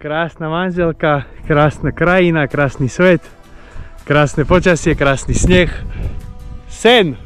Krásna manželka, krásna krajina, krásny svet, krásne počasie, krásny sneh. Sen!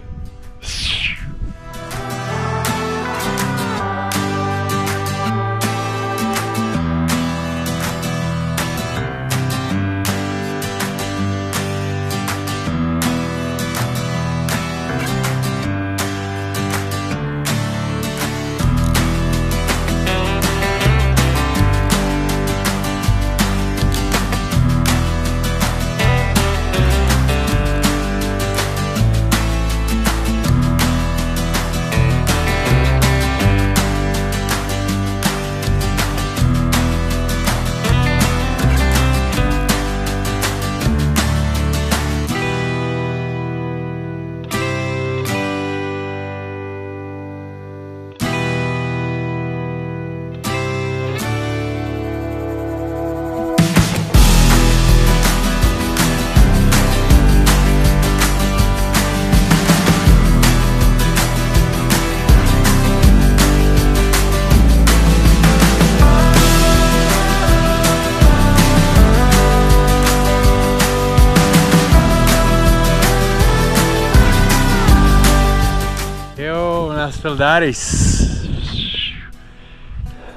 Daris.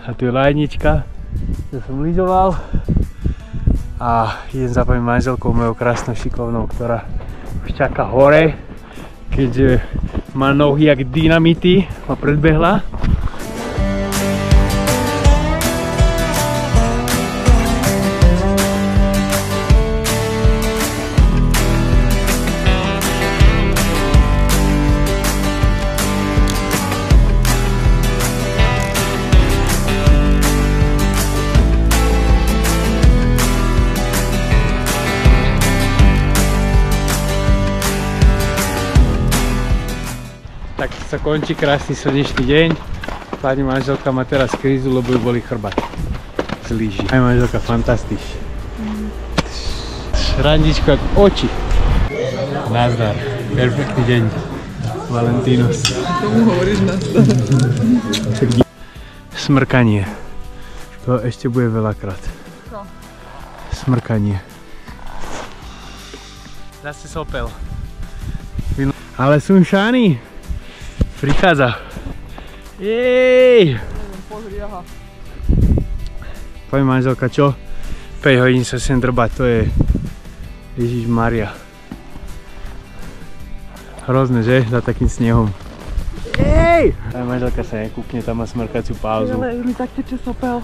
A tu je lajnička, kde som lyžoval a idem za pani manželkou, mojou krásnou šikovnou, ktorá už čaká hore, keďže má nohy jak dynamity, ma predbehla. Tak sa končí krásny slnečný deň. Pani manželka má teraz krízu, lebo ju boli chrbát z lyží. Aj manželka fantastiš. Randičko jak oči. Nazdar. Perfektný deň. Valentínus. Tomu hovoríš nazdar. Smrkanie. To ešte bude veľakrát. Čo? Smrkanie. Zase sopel. Ale sunshiny. Prichádza. Jej! Pozri, aha. Pani manželka, čo? 5 hodín sa sem drbať, to je... Ježišmaria. Hrozné, že? Za takým snehom. Jej! Pani manželka sa nekúkne, tam má smrkaciu pauzu. Ale mi tak teče sopel.